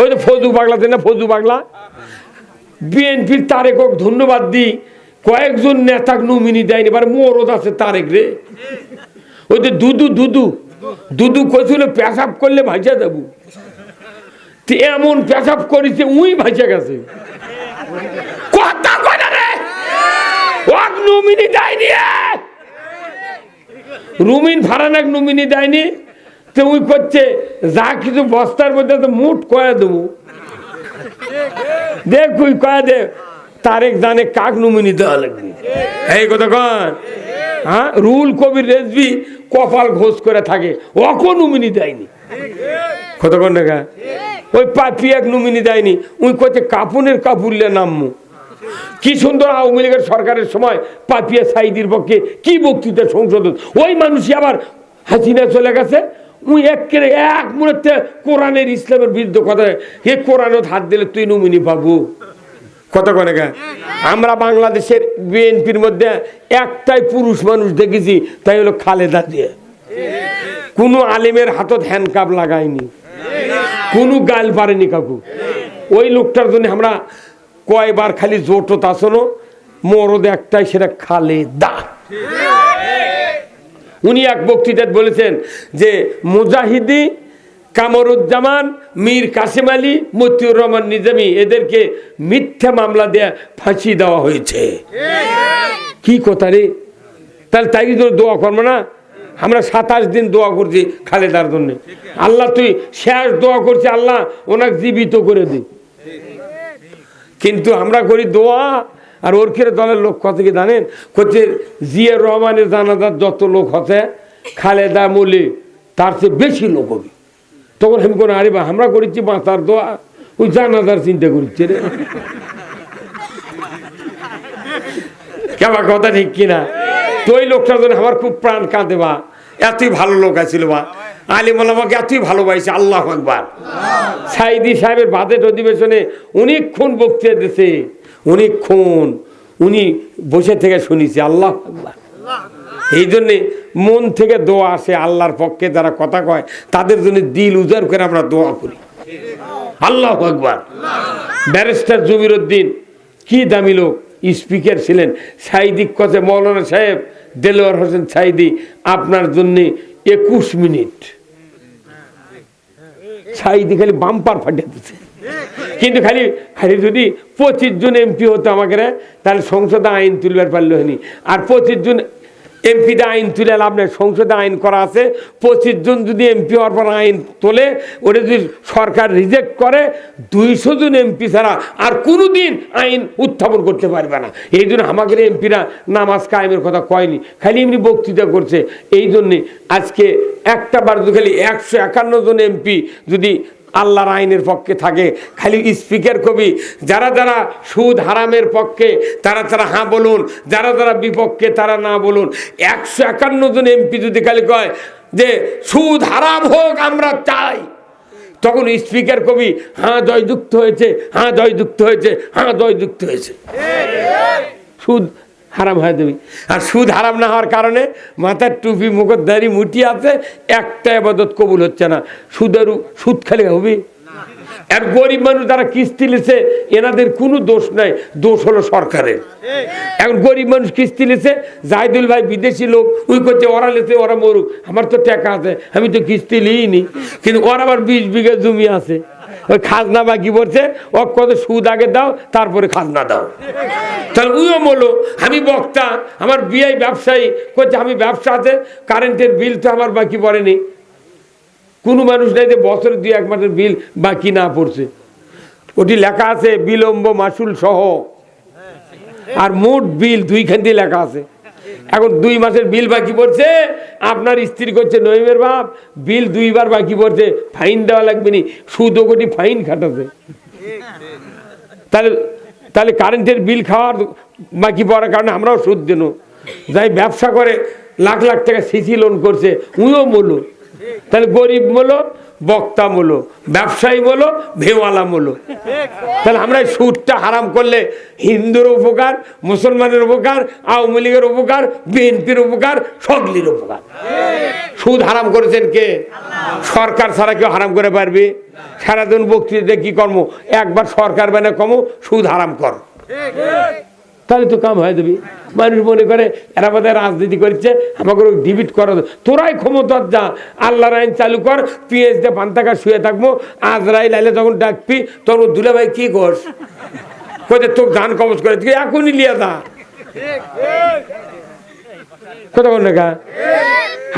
ওই যে ফজু পাগলাতে না, ফজু পাগলা বিএনপির তারেক ধন্যবাদ দিই, কয়েকজন নেতা নমিনি দেয়নি, এবার মরদ আছে তারেক রে। ওই যে দুদু দুদু দুদু কইছিল পেশাব করলে ভাইজা দেবো, এমন পেশাব করেছে উই ভাইজা গেছে। কথা কয় না রে, ওয়াক নমিনি দেয়নি, রুমিন ফারানাক নমিনি দেয়নি, তো উই করছে যা কিছু বস্তার মধ্যে তো মুঠ কয়া দেবো। দেখ উই কয়া দে, তারেক জানে কাক নমিনি দেওয়া লাগবে। এই কথা কন, হ্যাঁ রুল কবির রেজভি কপাল ঘোষ করে থাকে, অকো নমিনি দেয়নি। কথা কন দেখা, ওই পাপিয়াক নমিনি দেয়নি, উই করছে কাপুনের কাপুরলে নামমু। কি সুন্দর আওয়ামী লীগের সরকারের সময় পাপিয়া সাইদির পক্ষে কি বক্তৃতা সংসদ, ওই মানুষই আবার হাসিনা চলে গেছে, উই এক মুহূর্তে কোরআনের ইসলামের বিরুদ্ধে কথা, হে কোরআনত হাত দিলে তুই নমিনি পাবো। কত করে গা, আমরা বাংলাদেশের বিএনপির মধ্যে একটাই পুরুষ মানুষ দেখেছি, তাই হলো খালেদা জিয়া। কোনো আলেমের হাতত হ্যান্ডকাপ লাগায়নি, কোনো গাল পারেনি কাকু। ওই লোকটার জন্য আমরা কয়বার খালি জোটত আসনো, মরদ একটাই, সেটা খালেদা। উনি এক বক্তৃতায় বলেছেন যে মুজাহিদি, কামরুজ্জামান, মীর কাসেম আলী, মতিউর রহমান নিজামী এদেরকে মিথ্যা মামলা দিয়ে ফাঁসি দেওয়া হয়েছে। কি কথা রে, তাহলে তাই দোয়া করবো না? আমরা 27 দিন দোয়া করছি খালেদার জন্য। আল্লাহ তুই শেষ দোয়া করছি, আল্লাহ ওনাকে জীবিত করে দে। কিন্তু আমরা করি দোয়া, আর ওর খেয়ে দলের লোক কত কি জানেন, করছে জিয়া রহমানের জানাজার যত লোক হচ্ছে খালেদা মলি তার চেয়ে বেশি লোক হবে। তখন আমি কোনো আরে বা আমরা করেছি বাঁচার দোয়া, ওই জানাজার চিন্তা করছে রে। কেমন কথা ঠিক কিনা? তো ওই লোকটার জন্য আমার খুব প্রাণ কাঁদে বা, এতই ভালো লোক আছিল বা, আলিম ওলামাকে এতই ভালোবাসে। আল্লাহু আকবার। সাইদি সাহেবের বাজেট অধিবেশনে অনেকক্ষণ বক্তৃতা দিয়েছে, অনেকক্ষণ উনি বসে থেকে শুনেছি। আল্লাহু আকবার। এই জন্যে মন থেকে দোয়া আসে, আল্লাহর পক্ষে যারা কথা কয় তাদের জন্য দিল উজাড় করে আমরা দোয়া করি। আল্লাহু আকবার। ব্যারিস্টার জমিরউদ্দিন কি দামি লোক, স্পিকার ছিলেন। সাইদি কথা, মৌলানা সাহেব দেলোয়ার হোসেন সাইদি আপনার জন্য 21 মিনিট। সাইদি খালি বাম্পার ফাটিয়ে দিচ্ছে। কিন্তু খালি খালি যদি 25 জন এমপি হতো আমাকে, তাহলে সংসদে আইন তুলবার পারলো হয়নি। আর 25 জন এমপিতে আইন তুলে লাভ নেই, সংসদে আইন করা আছে। 25 জন যদি এমপি হওয়ার পর আইন তোলে, ওটা যদি সরকার রিজেক্ট করে, 200 জন এমপি ছাড়া আর কোনো দিন আইন উত্থাপন করতে পারবে না। এই জন্য আমাদের এমপিরা নামাজ কায়েমের কথা কয়নি, খালি এমনি বক্তৃতা করছে। এই জন্যে আজকে একটা বার খালি 151 জন এমপি যদি আল্লাহর আইনের পক্ষে থাকে, খালি স্পিকার কবি যারা যারা সুদ হারামের পক্ষে তারা তারা হ্যাঁ বলুন, যারা যারা বিপক্ষে তারা না বলুন। 151 জন এমপি যদি খালি কয় যে সুদ হারাম হোক আমরা চাই, তখন স্পিকার কবি হ্যাঁ জয়যুক্ত হয়েছে, হ্যাঁ জয়যুক্ত হয়েছে, হ্যাঁ জয়যুক্ত হয়েছে। সুদ হারাম হয়ে দেবে। আর সুদ হারাম না হওয়ার কারণে মাথার টুপি মুখোশধারী মুঠি আছে, একটা ইবাদত কবুল হচ্ছে না। সুদ খালি হবে। আর গরিব মানুষ যারা কিস্তি লিছে, এনাদের কোনো দোষ নাই, দোষ হলো সরকারের। এখন গরিব মানুষ কিস্তি লিছে, জাহিদুল ভাই বিদেশি লোক, ওই করছে ওরা লিছে ওরা মরুক, আমার তো টাকা আছে, আমি তো কিস্তি লিইনি। কিন্তু ওর আবার 20 বিঘা জমি আছে, ওই খাজনা বাকি পড়ছে, ও কত সুদ আগে দাও তারপরে খাজনা দাও। তাহলে উইও বলো আমি বক্তা, আমার বিআই ব্যবসায়ী, করছে আমি ব্যবসা আছে, কারেন্টের বিল তো আমার বাকি পড়েনি। কোনো মানুষ নেই যে বছরে 2-1 মাসের বিল বাকি না পড়ছে। ওটি লেখা আছে বিলম্ব মাসুল সহ, আর মোট বিল 2খান দিয়ে লেখা আছে। এখন 2 মাসের বিল বাকি পড়ছে, আপনার স্ত্রী করছে নইমের বাপ বিল 2 বার বাকি পড়ছে, ফাইন দেওয়া লাগবে নি, সুদ কোটি ফাইন খাটাছে। তাহলে কারেন্টের বিল খাওয়ার বাকি পড়ার কারণে আমরাও সুদ দেন। যাই ব্যবসা করে লাখ লাখ টাকা সিসি লোন করছে, উইও বলো। তাহলে গরিব বলো বক্তা মূলো, ব্যবসায়ী বলো, ভেওয়ালা মূলো। তাহলে আমরা সুদটা হারাম করলে হিন্দুর উপকার, মুসলমানের উপকার, আওয়ামী লীগের উপকার, বিএনপির উপকার, সকলের উপকার। সুদ হারাম করেছেন কে? সরকার ছাড়া কেউ হারাম করে পারবে? সারাদিন বক্তৃতা কি কর্ম, একবার সরকার বেনা কমো সুদ হারাম কর, তাহলে তো কাম হয়ে যাবি। মানুষ মনে করে এরা বোধহয় রাজনীতি করছে, আমাকে ডিবিট করা। তোরাই ক্ষমতার যা, আল্লাহর আইন চালু কর, পিএস দিয়ে পান্তাকা শুয়ে থাকবো, আজরাইল আইলে যখন ডাকবি তখন দুলা ভাই কি করস, কোথায় তোর ধান কবজ করে এখনই লিয়া দা কথা বল না।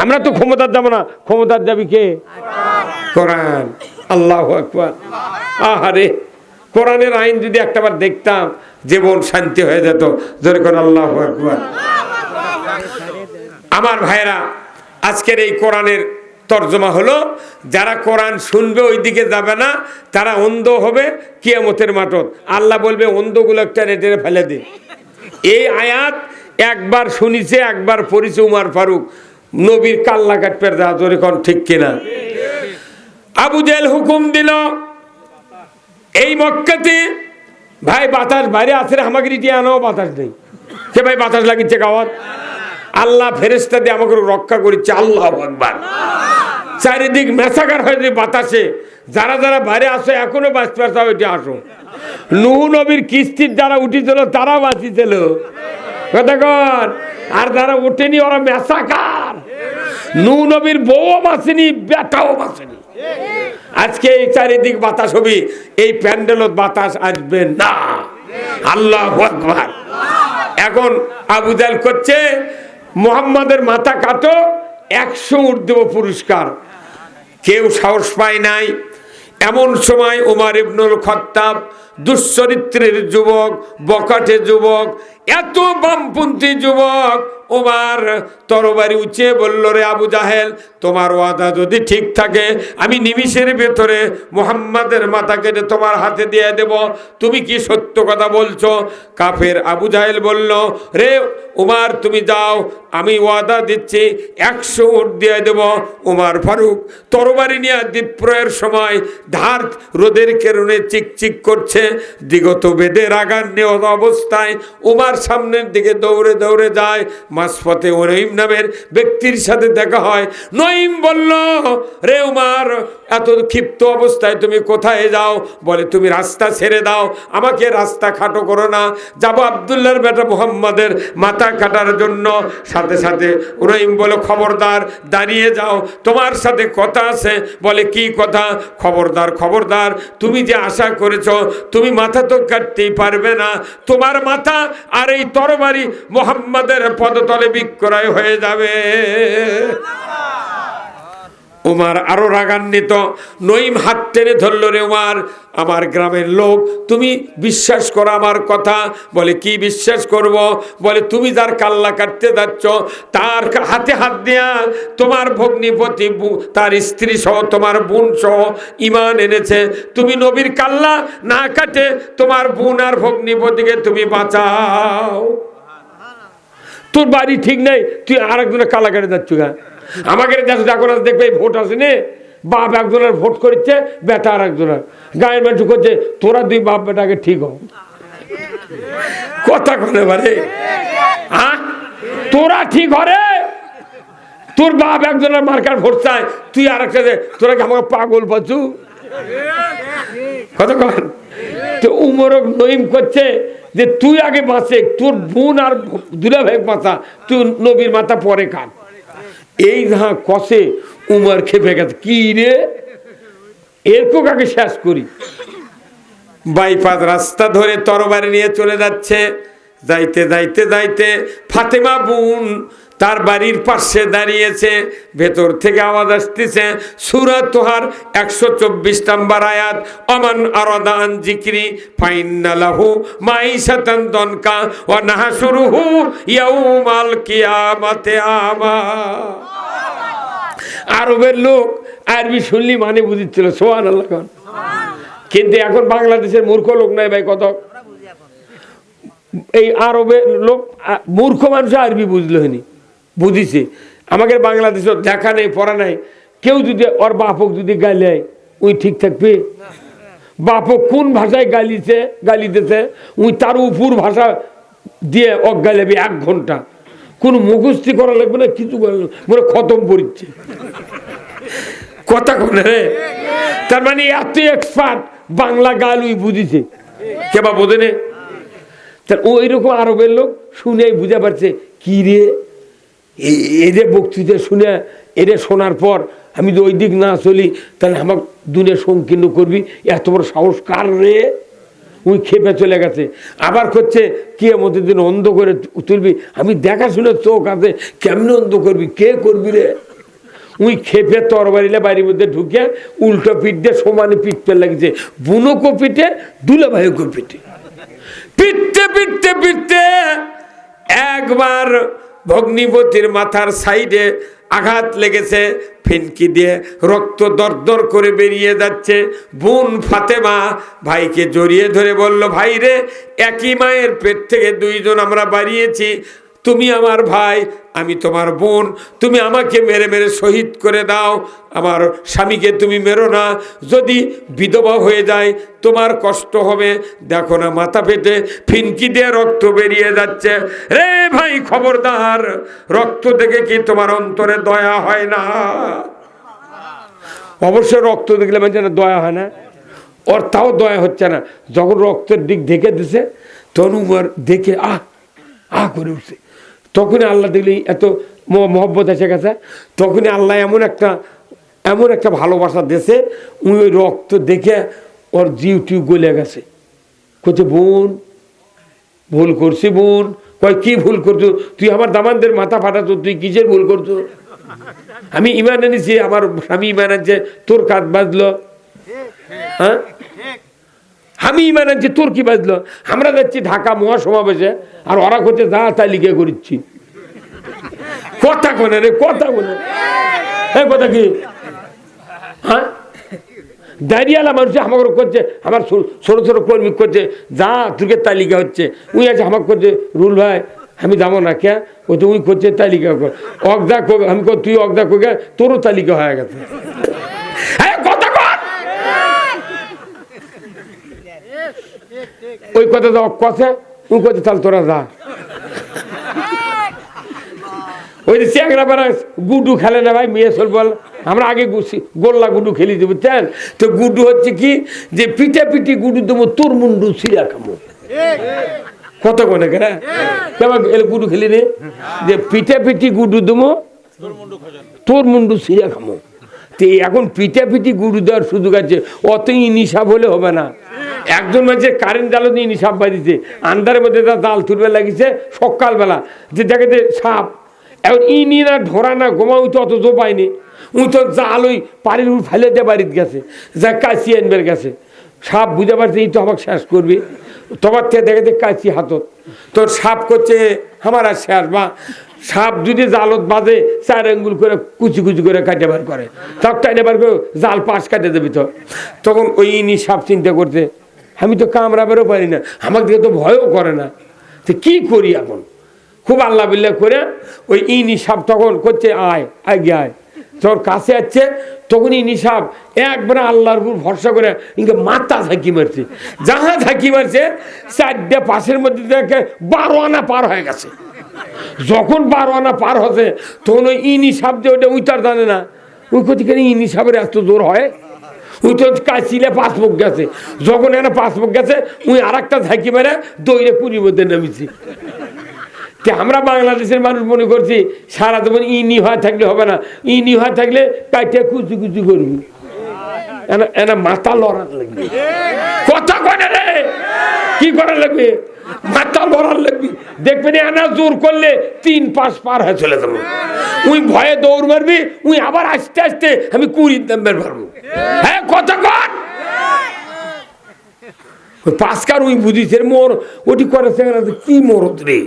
আমরা তো ক্ষমতার যাবো না, ক্ষমতার যাবি কে? কোরআন। আল্লাহু আকবার। আহারে, কোরআনের আইন যদি একটাবার দেখতাম জীবন শান্তি হয়ে যেত। জোরে করে আল্লাহু আকবার। আমার ভাইরা, আজকের এই কোরআনের তর্জমা হলো, যারা কোরআন শুনবে ওই দিকে যাবে না, তারা অন্ধ হবে কিয়ামতের মাঠত। আল্লাহ বলবে অন্ধগুলো একটা রেটে ফেলে দে। এই আয়াত একবার শুনিছে, একবার পড়িছে উমর ফারুক, নবীর কাল্লা কাটপের দা। জোরে কোন ঠিক কিনা? আবু জেহেল হুকুম দিল এই মক্কাতে, ভাই বাতাস বাইরে আছে রে, আমাকে রিটিয়ে আনো। বাতাস নেই, সে ভাই বাতাস লাগিচ্ছে গাওয়াত। আল্লাহ ফেরেশতা দিয়ে আমাকে রক্ষা করিচ্ছে। আল্লাহু আকবার। চারিদিক মেসাকার হয়েছে বাতাসে। যারা যারা বাইরে আসো এখনো বাঁচতে পারছো, ওইটি আসো। নূহ নবীর কিস্তির যারা উঠেছিল তারা বাঁচিয়েছিল, কথা কর। আর যারা ওঠেনি ওরা মেসাকার। নূহ নবীর বউও বাঁচেনি, বেটাও বাঁচেনি। আজকে এই চারিদিক বাতাস হবে, এই প্যান্ডেলত বাতাস আসবে না। আল্লাহু আকবার। এখন আবু জাহেল করছে মুহাম্মাদের মাথা কাটো, 100 উট দেব পুরস্কার। কেউ সাহস পায় নাই। এমন সময় ওমর ইবনুল খাত্তাব, দুশ্চরিত্রের যুবক, বকাটে যুবক, এত বামপন্থী যুবক, ওমর তরবারি উঁচিয়ে বলল, রে আবু জাহেল, তোমার ওয়াদা যদি ঠিক থাকে আমি নিমিষের ভেতরে মুহাম্মাদের মাথা কেটে তোমার হাতে দিয়ে দেব। তুমি কি সত্য কথা বলছো? কাফের আবু জাহেল বলল, রে ওমর তুমি যাও, আমি ওয়াদা দিচ্ছি 100 উট দিয়ে দেব। ওমর ফারুক তরবারি নিয়ে দ্বীপ্রয়ের সময় ধার রোদের কারণে চিকচিক করছে, দিগত বেদে রাগান্বিত অবস্থায় ওমর সামনের দিকে দৌড়ে দৌড়ে যায়। মাঝপথে নঈম নামের ব্যক্তির সাথে দেখা হয়। নঈম বলল, রে ওমর, এত ক্ষিপ্ত অবস্থায় তুমি কোথায় যাও? বলে, তুমি রাস্তা ছেড়ে দাও, আমাকে রাস্তা খাটো করো না, যাবো আব্দুল্লাহর বেটা মুহাম্মাদের মাথা কাটার জন্য। সাথে সাথে নঈম বলে, খবরদার, দাঁড়িয়ে যাও, তোমার সাথে কথা আছে। বলে, কি কথা? খবরদার খবরদার, তুমি যে আশা করেছো তুমি মাথা তো কাটতেই পারবে না, তোমার মাথা আর এই তরবারি মুহাম্মাদের পদতলে বিক্রয় হয়ে যাবে। ওমর আরো রাগান্বিত। নঈম হাত টেনে ধরল, রে ওমর, আমার গ্রামের লোক, তুমি বিশ্বাস করো আমার কথা। বলে, কি বিশ্বাস করব? বলে, তুমি যার কাল্লা কাটতে যাচ্ছ তার হাতে হাত দেয়া তোমার ভগ্নিপতি, তার স্ত্রী সহ, তোমার বোন সহ ঈমান এনেছে। তুমি নবীর কাল্লা না কাটে তোমার বোন আর ভগ্নিপতিকে তুমি বাঁচাও। তোর বাড়ি ঠিক নেই, তুই আর একজনের কাল্লা কেটে যাচ্ছ। আমাকে এখন দেখবে ভোট আছে নে, বাপ একজনের ভোট করছে, বেটা আর একজনের। গায়ের মানুষ করছে, তোরা দুই বাপ বেটাকে ঠিক হও। কথা কোনে বারে, হ্যাঁ তোরা ঠিক হরে, তোর বাপ একজনের মার্কার ভোট চায়, তুই আর একটা, তোরা কি আমাকে পাগল পাচ্ছু? কথা কন। তো উমর নঈম করছে যে তুই আগে বাঁচে, তোর বোন আর দুলা ভাই বাঁচা, তুই নবীর মাথা পরে কাট। এই যা কষে উমর খেপে গেছে, কি রে এরকম কাকে শেষ করি। বাইপাস রাস্তা ধরে তরবারি নিয়ে চলে যাচ্ছে। যাইতে যাইতে যাইতে ফাতেমা বোন তার বাড়ির পাশে দাঁড়িয়েছে। ভেতর থেকে আওয়াজ আসতেছে, সূরা তোহার 124 নম্বর আয়াত, অমান আরাদা আন যিকরি ফাইন্না লাহু মাইশাতান দনকা ওয়া নাহশুরুহু ইয়াউমাল কিয়ামাতি আমা। আরবের লোক আরবি শুনলি মানে বুঝছিল, সুবহানাল্লাহ। কিন্তু এখন বাংলাদেশের মূর্খ লোক নাই ভাই, কত এই আরবের লোক মূর্খ মানুষ আরবি বুঝলো হয়নি, বুঝিছে। আমাদের বাংলাদেশের দেখা নেই, পড়া নাই, কেউ যদি ওর বাপক যদি গাইলে উই ঠিক থাকবে? বাপক কোন ভাষায় গালি দিতেছে উই তার উপর ভাষা দিয়ে অক গাইলাবি 1 ঘন্টা, কোনো মুখস্থি করা লাগবে না, কিছু মনে খতম পড়ছে কথা কোনে রে। তার মানে এত এক্সপার্ট বাংলা গাল উই বুঝিছে, কেবা বোঝে নে। তার ওই রকম আরবের লোক শুনে বুঝা পারছে কি রে এদের বক্তৃতা শুনে এদের শোনার পর আমি যদি ওই দিক না চলি তাহলে আমার দুনিয়া সংকীর্ণ করবি, এত বড় সাহস কার রে। উই খেপে চলে গেছে, আবার করছে কি আমাদের দিন অন্ধ করে তুলবি, আমি দেখাশুনে চোখ আছে, কেমনে অন্ধ করবি, কে করবি রে। উই খেপে তরবারিলে বাড়ির মধ্যে ঢুকে উল্টো পিঠ দিয়ে সমানে পিঠতে লাগছে, বুনোকো পিঠে দুলাভাইকো পিঠে, পিঠতে পিঠতে পিঠতে একবার ভগ্নিপতির মাথার সাইডে আঘাত লেগেছে, ফিনকি দিয়ে রক্ত দরদর করে বেরিয়ে যাচ্ছে। বোন ফাতেমা ভাইকে জড়িয়ে ধরে বলল, ভাই রে, একই মায়ের পেট থেকে 2 জন আমরা বাড়িয়েছি, তুমি আমার ভাই, আমি তোমার বোন, তুমি আমাকে মেরে মেরে শহীদ করে দাও, আমার স্বামীকে তুমি মেরো না, যদি বিধবা হয়ে যায় তোমার কষ্ট হবে। দেখো না মাথা ফেটে ফিনকি দিয়ে রক্ত বেরিয়ে যাচ্ছে, রে ভাই খবরদার, রক্ত দেখে কি তোমার অন্তরে দয়া হয় না? অবশ্য রক্ত দেখলে মানে দয়া হয় না, ওর তাও দয়া হচ্ছে না। যখন রক্তের দিক দেখে দিছে তখন উমর দেখে আহ করে উঠছে, তখনই আল্লাহ দেখলে এত মহব্বত এসে গেছে, তখনই আল্লাহ এমন একটা ভালোবাসা দিয়েছে, ওই রক্ত দেখে ওর জিউ টিউ গলে গেছে। কইছে বোন ভুল করছি, বোন। কয় কি ভুল করছো? তুই আমার দামানদের মাথা ফাটাতো, তুই কিসের ভুল করছো? আমি ইমান এনেছি, আমার স্বামী ইমান আনছে, তোর কাজ বাজলো? হ্যাঁ, আমি ইমান আনছি, তোর কি বাজলো? আমরা যাচ্ছি ঢাকা মহাসমাবেশে, আর ওরা করছে যা তালিকা করছি। কথা কোনে রে, কথা কোনে, হ্যাঁ কথা কি? হ্যাঁ, দাঁড়িয়ালা মানুষ আমাকে করছে, আমার ছোট ছোট কর্মী করছে যা তোকে তালিকা হচ্ছে, উই আছে আমাকে করছে রুল ভাই আমি যাবো না, কে ওই তো উই করছে তালিকা কর, অগদা আমি তুই অগদা কোকে, তোরও তালিকা হয়ে গেছে। হ্যাঁ কথা কর, ওই কথা তো কথা উই করছে, তাহলে তোরা যা। ওই যে চ্যাংরা বেড়া গুডু খেলে না ভাই, মেয়ে চল বল, আমরা আগে গোল্লা গুডু খেলি দেবো, বুঝছেন তো? গুডু হচ্ছে কি যে পিঠে পিঠি গুডু দেবো, তোর মুন্ডু ছিঁড়া খামো, কত কোনে কেনা কেমন গুডু খেলি রে, যে পিঠে পিঠি গুডু দেবো, তোর মুন্ডু ছিঁড়া খামো। তো এখন পিঠে পিঠি গুডু দেওয়ার সুযোগ আছে, অত ইনিসাব হলে হবে না। একজন মানুষের কারেন্ট জালও দিয়ে ইনিসাব বাঁধিছে, আন্ধারের মধ্যে তার জাল তুলবে লাগিছে সকালবেলা, যে দেখে যে সাপ, এখন ইনি না ধরা না ঘুমা, উই তো অত জো পায়নি, উই তো জাল ওই পাড়ির উপর ফেলে দিয়ে বাড়িতে গেছে, যা কাশি আনবার গেছে, সাপ বুঝে পারছে এই তো আমাকে শেষ করবি, তোমার থেকে দেখে দেখ কাশি হাতত, তোর সাপ করছে আমার আর শেষ। বা সাপ যদি জালত বাজে 4 আঙ্গুল করে কুচি কুচি করে কাটে বার করে, সব টাইনে বার করে জাল পাশ কাটে দেবি। তো তখন ওই ইনি সাপ চিন্তা করতে, আমি তো কামড়াবেরও পারি না, আমাকে দেখে তো ভয়ও করে না, তো কি করি এখন? খুব আল্লাহ বিল্লাহ করে ওই ইনি সাপ তখন করছে আয় আগে আয়, তোর কাছে আসছে, তখন ইনি সাপ একবারে আল্লাহর উপর ভরসা করে ইনকে মাথা ঝাঁকি মারছে, যাহা ঝাঁকি মারছে 4টে পাশের মধ্যে দেখে 12 আনা পার হয়ে গেছে। যখন 12 আনা পার হচ্ছে তখন ওই ইনি সাপ যে ওইটা উইটার জানে না, ওই কোথা থেকে ইনি সাপের এত জোর হয়, ওই তো কাশিলে 5 মুখ গেছে, যখন এনে 5 মুখ গেছে ওই আর একটা ঝাঁকি মেরে দৌড়ে পুরীর মধ্যে নামিছি। আমরা বাংলাদেশের মানুষ মনে করছি সারা জীবন ইনি হয়ে থাকলে হবে না, ইনি হয়ে থাকলে কাইটা কুচি কুচি করবি, এনা মাথা লড়ার লাগবে, কথা কয় রে, কি করার লাগবে? মাথা লড়ার লাগবে। দেখবেন এনা জোর করলে 3-5 পার হয়ে চলে যাবো, উই ভয়ে দৌড় মারবি, উই আবার আস্তে আস্তে আমি 20 নাম্বার পারবো। হ্যাঁ কথা কর, 5 কার উই বুঝিছে মোর ওটি করেছে, কি মরদ রে।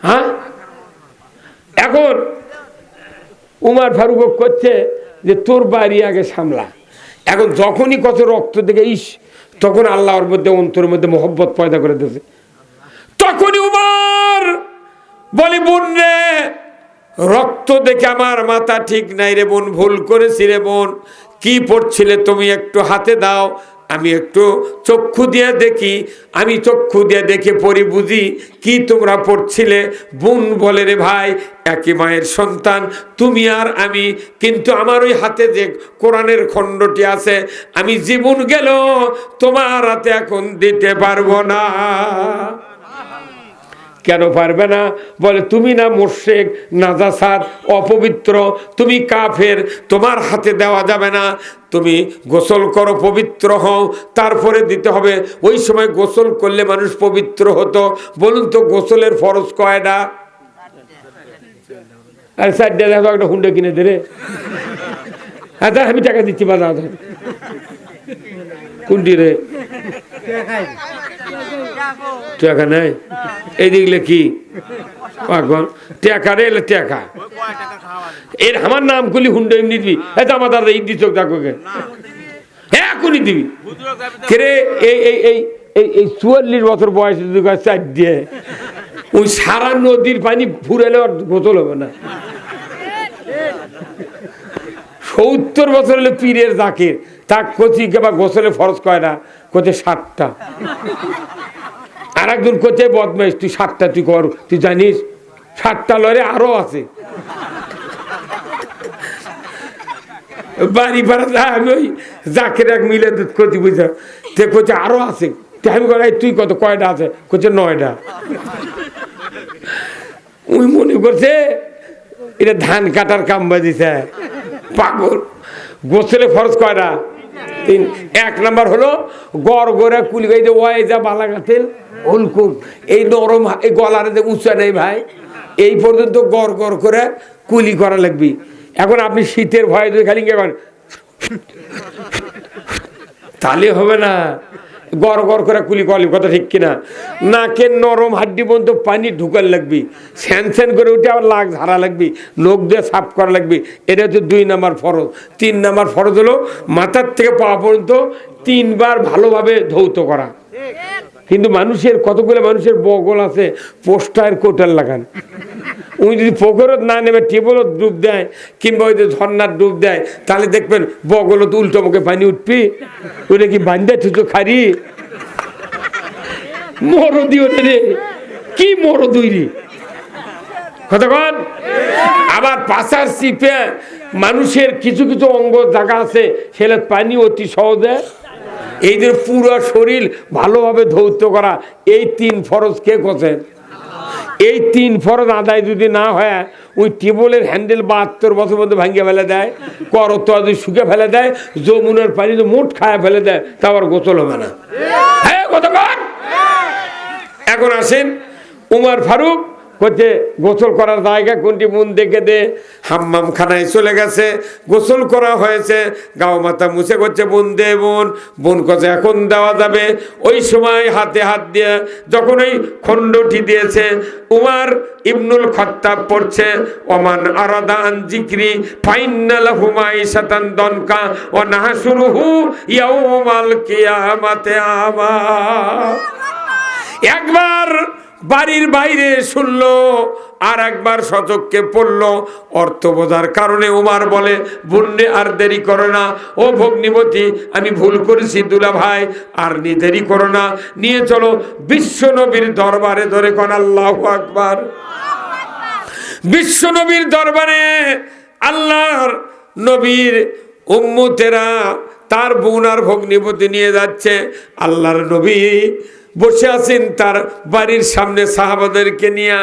হ্যাঁ, এখন উমার ফারুক করছে যে তোর বাড়ি আগে সামলা। এখন যখনই কত রক্ত দেখে ইস, তখন আল্লাহর মধ্যে অন্তরের মধ্যে মহব্বত পয়দা করে দিয়েছে। তখনই উমার বলি বোন রে, রক্ত দেখে আমার মাথা ঠিক নাই রে বোন, ভুল করেছি রে বোন, কি পড়ছিলে তুমি একটু হাতে দাও, আমি একটু চক্ষু দিয়ে দেখি, আমি চক্ষু দিয়ে দেখে পড়ি বুঝি কি তোমরা পড়ছিলে। বোন বলে রে ভাই, একই মায়ের সন্তান তুমি আর আমি, কিন্তু আমার ওই হাতে যে কোরআনের খণ্ডটি আছে, আমি জীবন গেল তোমার হাতে এখন দিতে পারবো না। কেন পারবে না? বলে তুমি না মুশরিক, নাজাসাত, অপবিত্র, তুমি কাফের, তোমার হাতে দেওয়া যাবে না, তুমি গোসল করো, পবিত্র হও, তারপরে দিতে হবে। ওই সময় গোসল করলে মানুষ পবিত্র হতো। বলুন তো গোসলের ফরজ কয়টা? আরে 4টা দেখো, একটা হুন্ডা কিনে দে রে। আচ্ছা আমি টাকা দিচ্ছি, বাজার কোনটি রে? টাকা নাই, এই দেখলে কি টাকা রে, টাকা এর আমার নাম করলি হুন্ডা এমনি দিবি? এটা আমার দাদা ঈদ দিচ্ছ দেখো, হ্যাঁ এখনই দিবি রে। এই 44 বছর বয়সে যদি 4 দিয়ে ওই সারা নদীর পানি ফুরালে আর গোসল হবে না। 70 বছর হলে পীরের জাকির, তা কচি কেবা গোসলে ফরজ কয়টা? কোচে 7টা। আর একজন কোচে বদমাইশ, তুই 7টা তুই কর, তুই জানিস 7টা লরে আরো আছে। বাড়ি পাড়া যা, আমি ওই জাকির এক মিলে কচি বুঝা, তে কোচে আরো আছে। আমি কই তুই কত কয়টা আছে? কোচে 9টা। ওই মনে করছে এটা ধান কাটার কাম বাজিছে, পাগল। গোসলে ফরজ কয়টা? 3। 1 নাম্বার হলো গড় গড়ে কুলি গাইতে ওয়াই যা বালা গাতেল ওলকুম, এই নরম এই গলার যে উঁচা নেই ভাই, এই পর্যন্ত গড় গড় করে কুলি করা লাগবে। এখন আপনি শীতের ভয়ে যদি খালি কেমন তাহলে হবে না, গড় গড় করে কুলি করালি, কথা ঠিক কিনা? নাকের নরম হাড্ডি পর্যন্ত পানি ঢুকার লাগবে, স্যান স্যান করে উঠে আবার লাগ ঝাড়া লাগবে, নখ দিয়ে সাফ করা লাগবে। এটা হচ্ছে 2 নাম্বার ফরজ। 3 নাম্বার ফরজ হলো মাথার থেকে পা পর্যন্ত 3 বার ভালোভাবে ধৌত করা। কিন্তু মানুষের কতগুলো মানুষের বগল আছে, পোস্টার কোটার লাগান। উনি যদি পুকুরত না নেমে টেবলত ডুব দেয় কিংবা ওই যে ঝর্নার ডুব দেয়, তাহলে দেখবেন বগলত উল্টো মুখে পানি উঠবি। ওটা কি বান্ধা থুতো খারি মরদি? ওটা রে কি মরদুই রে, কতক্ষণ। আবার পাশার চিপে মানুষের কিছু কিছু অঙ্গ জায়গা আছে, সেটা পানি অতি সহজে, এই যে পুরো শরীর ভালোভাবে ধৌত করা, এই 3 ফরজ কে করছেন? এই 3 ফরজ আদায় যদি না হয়, ওই টেবলের হ্যান্ডেল 72 বছর মধ্যে ভাঙিয়ে ফেলে দেয়, করত শুকে ফেলে দেয়, যমুনার পানি তো মোট খায় ফেলে দেয়, তা আবার গোসল হবে না। হ্যাঁ কতক্ষণ। এখন আসেন উমর ফারুক করছে গোসল করার জায়গা কোনটি? মন দেখে দে। হাম্মাম খানায় চলে গেছে, গোসল করা হয়েছে, গাও মাথা মুছে করছে বোন দে বোন। বোন করছে এখন দেওয়া যাবে। ওই সময় হাতে হাত দিয়ে যখন ওই খণ্ডটি দিয়েছে, উমর ইবনুল খাত্তাব পড়ছে ওমান আরাদা আন যিকরি ফাইন্না লাহু মাইশাতান দনকা ওয়া নাহশুরুহু ইয়াউমাল কিয়ামাতি আমা। একবার বাড়ির বাইরে শুনলো, আর একবার সচক্ষে পড়লো। অর্থ বোঝার কারণে উমার বলে, বুন্নে আর দেরি করো না, ও ভগ্নিপতি আমি ভুল করেছি দুলা ভাই, আর দেরি করো না, নিয়ে চলো বিশ্ব নবীর দরবারে। ধরে কোন আল্লাহু আকবার। বিশ্ব নবীর দরবারে আল্লাহর নবীর উম্মতেরা তার বোন আর ভগ্নিপতি নিয়ে যাচ্ছে। আল্লাহর নবী বসে আছেন তার বাড়ির সামনে সাহাবাদেরকে নিয়ে।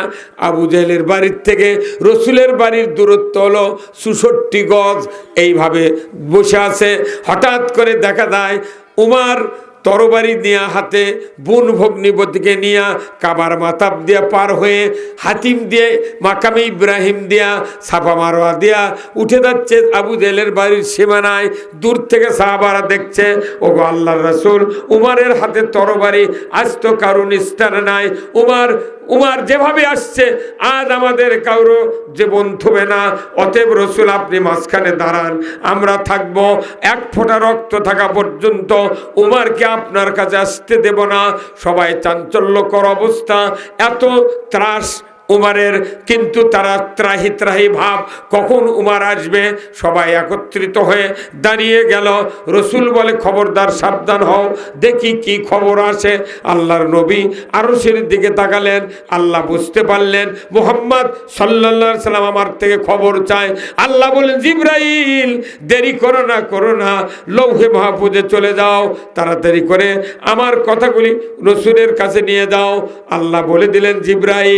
আবু জেহেলের বাড়ির থেকে রসুলের বাড়ির দূরত্ব হলো 64 গজ। এইভাবে বসে আছে। হঠাৎ করে দেখা যায় উমর তরবারি নিয়ে হাতে বোন ভগ্নিপতিকে নিয়ে কাবার মাতাব দিয়া পার হয়ে হাতিম দিয়ে মাকামে ইব্রাহিম দিয়া সাফা মারোয়া দিয়া উঠে যাচ্ছে আবু জেহেলের বাড়ির সীমানায়। দূর থেকে সাহাবারা দেখছে, ও গো আল্লাহর রাসূল, উমরের হাতে তরবারি, আজ তো কারো নিস্তার নাই। উমর যেভাবে আসছে আজ আমাদের কারো জীবন থবে না, অতএব রসুল আপনি মাঝখানে দাঁড়ান, আমরা থাকবো, 1 ফোঁটা রক্ত থাকা পর্যন্ত উমরকে আপনার কাছে আসতে দেব না। সবাই চাঞ্চল্যকর অবস্থা, এত ত্রাস উমারের কিন্তু তারা ত্রাহি ত্রাহি ভাব, কখন উমার আসবে। সবাই একত্রিত হয়ে দাঁড়িয়ে গেল। রসুল বলে, খবরদার, সাবধান হও, দেখি কি খবর আসে। আল্লাহর নবী আরশের দিকে তাকালেন। আল্লাহ বুঝতে পারলেন মুহাম্মদ সাল্লাল্লাহু আলাইহি সাল্লাম আমার থেকে খবর চায়। আল্লাহ বলেন, জিবরাইল, দেরি করো না, লৌহে মাহফুজে চলে যাও, তাড়াতাড়ি করে আমার কথাগুলি রসুলের কাছে নিয়ে যাও। আল্লাহ বলে দিলেন, জিবরাইল